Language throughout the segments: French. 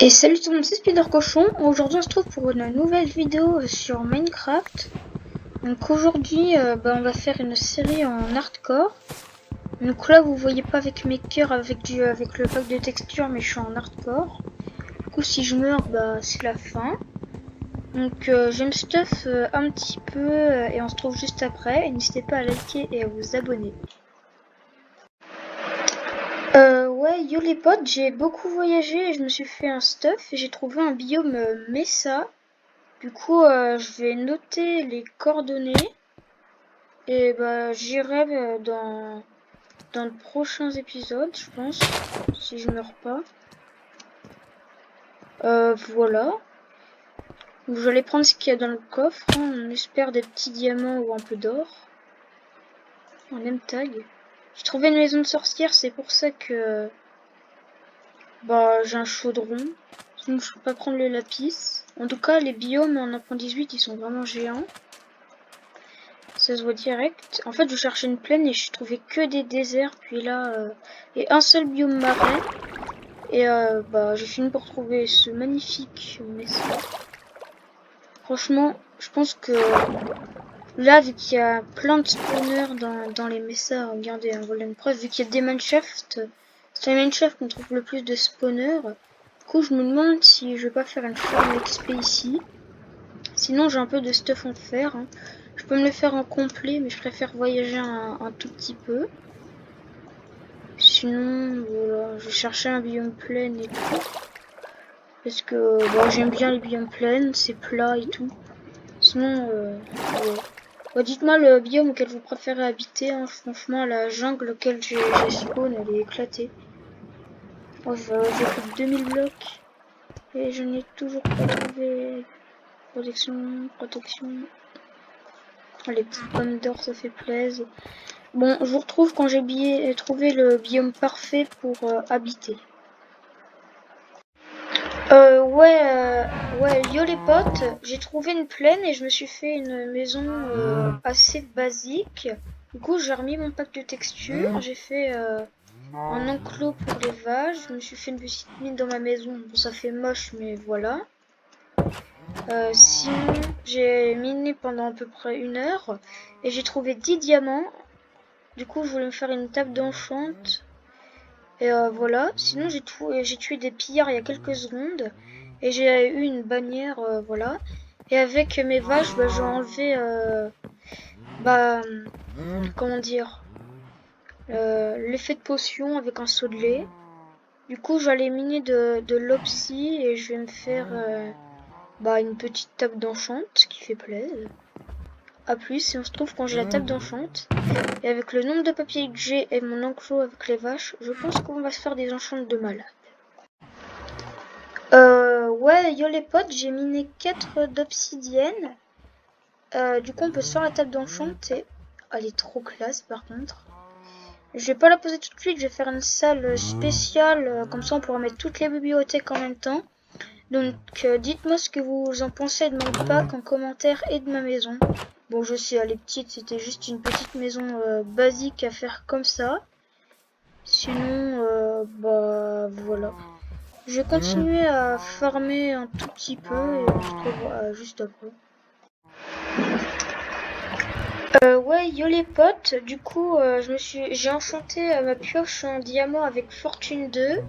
Et salut tout le monde, c'est Spider Cochon. Aujourd'hui on se trouve pour une nouvelle vidéo sur Minecraft. Donc aujourd'hui on va faire une série en hardcore. Donc là vous voyez pas avec mes cœurs avec le pack de texture, mais je suis en hardcore. Du coup si je meurs c'est la fin. Donc je me stuff un petit peu et on se trouve juste après. Et n'hésitez pas à liker et à vous abonner. Ouais, yo les potes, j'ai beaucoup voyagé et je me suis fait un stuff et j'ai trouvé un biome Mesa. Du coup, je vais noter les coordonnées et j'irai dans de prochains épisodes, je pense, si je meurs pas. Voilà. Je vais aller prendre ce qu'il y a dans le coffre. Hein. On espère des petits diamants ou un peu d'or. Un name tag. J'ai trouvé une maison de sorcière, c'est pour ça que j'ai un chaudron. Sinon, je peux pas prendre le lapis. En tout cas, les biomes en 1.18, ils sont vraiment géants. Ça se voit direct. En fait, je cherchais une plaine et je trouvais que des déserts. Puis là, et un seul biome marais. Et j'ai fini par trouver ce magnifique mesa. Franchement, je pense que là, vu qu'il y a plein de spawners dans les mesas, regardez, hein, voilà une preuve. Vu qu'il y a des mineshafts, c'est les mineshafts qu'on trouve le plus de spawners. Du coup, je me demande si je vais pas faire une farm XP ici. Sinon, j'ai un peu de stuff en fer. Hein. Je peux me le faire en complet, mais je préfère voyager un tout petit peu. Sinon, voilà, je cherchais un biome plein et tout. Parce que j'aime bien les biomes pleins, c'est plat et tout. Sinon, dites-moi le biome auquel vous préférez habiter. Hein. Franchement, la jungle auquel j'ai spawn, elle est éclatée. J'ai fait 2000 blocs. Et je n'ai toujours pas trouvé protection. Les petites pommes d'or, ça fait plaisir. Bon, je vous retrouve quand j'ai trouvé le biome parfait pour habiter. Ouais, yo les potes, j'ai trouvé une plaine et je me suis fait une maison assez basique. Du coup, j'ai remis mon pack de texture, j'ai fait un enclos pour les vaches, je me suis fait une petite mine dans ma maison. Bon, ça fait moche, mais voilà. Sinon, j'ai miné pendant à peu près 1 heure et j'ai trouvé 10 diamants. Du coup, je voulais me faire une table d'enchant. Et voilà. Sinon, j'ai tué des pillards il y a quelques secondes. Et j'ai eu une bannière, voilà. Et avec mes vaches, j'ai enlevé, comment dire, l'effet de potion avec un seau de lait. Du coup, j'allais miner de l'opsie et je vais me faire, une petite table d'enchant qui fait plaisir. A plus, et on se trouve quand j'ai la table d'enchant. Et avec le nombre de papiers que j'ai et mon enclos avec les vaches, je pense qu'on va se faire des enchants de malade. Ouais, yo les potes, j'ai miné 4 d'obsidienne. Du coup, on peut se faire la table d'enchant. Elle est trop classe par contre. Je vais pas la poser tout de suite, je vais faire une salle spéciale. Comme ça, on pourra mettre toutes les bibliothèques en même temps. Donc, dites-moi ce que vous en pensez de mon pack en commentaire et de ma maison. Bon, je sais, elle est petite, c'était juste une petite maison basique à faire comme ça. Sinon, voilà. Je vais continuer à farmer un tout petit peu et on se retrouve juste après. Ouais, yo les potes, du coup, j'ai enchanté ma pioche en diamant avec Fortune 2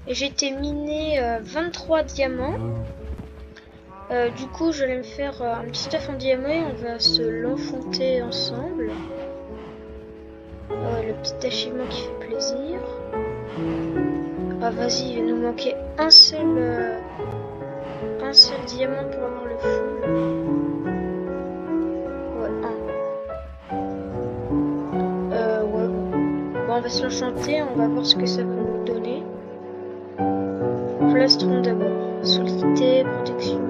et j'ai été miner 23 diamants. Du coup, je vais me faire un petit stuff en diamant et on va se l'enchanter ensemble. Le petit achievement qui fait plaisir. Ah vas-y, il va nous manquer un seul diamant pour avoir le full. Ouais, ouais, bon, on va se l'enchanter, on va voir ce que ça va nous donner. Plastron d'abord. Solidité, protection,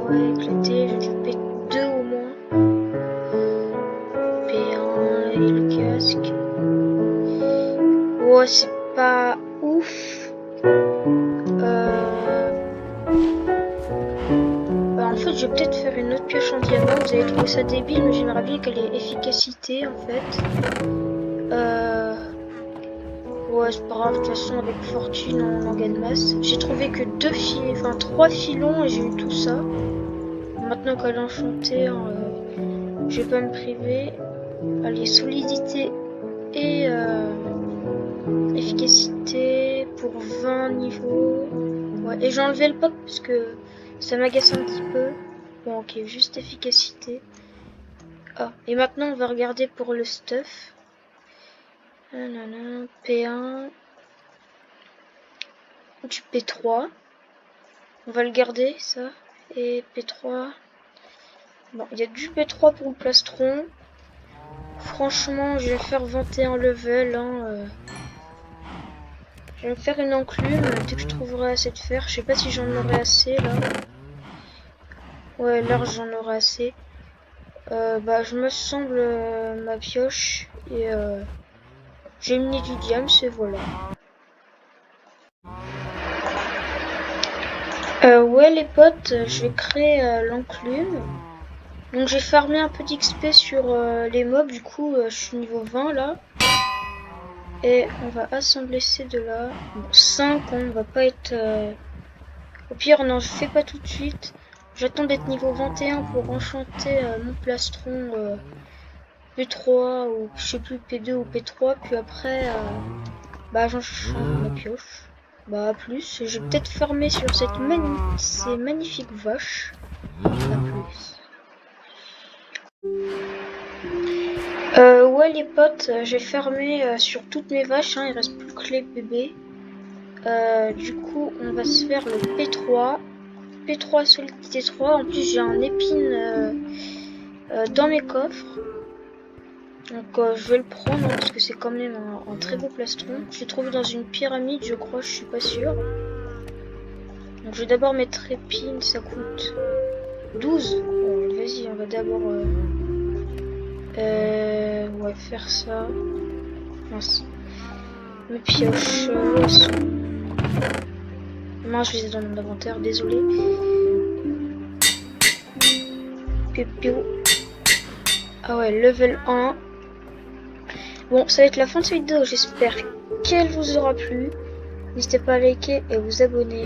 ouais, éclaté, j'ai dû péter 2 au moins. P1 et le casque. Ouais, c'est pas ouf. En fait, je vais peut-être faire une autre pioche en diamant. Vous allez trouver ça débile, mais j'aimerais bien qu'elle ait efficacité en fait. Ouais, c'est pas grave, de toute façon, avec fortune, on en gagne masse. J'ai trouvé que 3 filons et j'ai eu tout ça. Maintenant qu'à l'enchanter, hein, je vais pas me priver. Allez, solidité et efficacité pour 20 niveaux. Ouais, et j'ai enlevé le pop parce que ça m'agace un petit peu. Bon, ok, juste efficacité. Ah, et maintenant on va regarder pour le stuff. Nanana, P1. Du P3. On va le garder, ça. Et P3. Bon, il y a du P3 pour le plastron. Franchement, je vais faire 21 level. Hein, je vais me faire une enclume dès que je trouverai assez de fer. Je sais pas si j'en aurai assez là. Ouais, là j'en aurai assez. Bah, je me semble ma pioche et j'ai mis du diams et voilà. Ouais les potes, je vais créer l'enclume. Donc j'ai farmé un peu d'XP sur les mobs, du coup je suis niveau 20 là. Et on va assembler ces deux là. Bon, 5, on va pas être... Au pire, non, je fais pas tout de suite. J'attends d'être niveau 21 pour enchanter mon plastron P3 ou je sais plus P2 ou P3. Puis après, bah j'enchante ma pioche. Bah à plus. J'ai peut-être farmé sur ces magnifiques vaches. À plus. Ouais les potes, j'ai fermé sur toutes mes vaches, hein, il reste plus que les bébés. Du coup on va se faire le P3. P3 solidité 3. En plus j'ai un épine dans mes coffres. Donc je vais le prendre hein, parce que c'est quand même un très beau plastron. Je l'ai trouvé dans une pyramide je crois, je suis pas sûre. Donc je vais d'abord mettre épine, ça coûte 12. Bon, vas-y on va d'abord... ouais, faire ça. Mince. Mes pioches. Où elles sont? Mince, je les ai dans mon inventaire, désolé. Piu. Ah ouais, level 1. Bon, ça va être la fin de cette vidéo. J'espère qu'elle vous aura plu. N'hésitez pas à liker et vous abonner.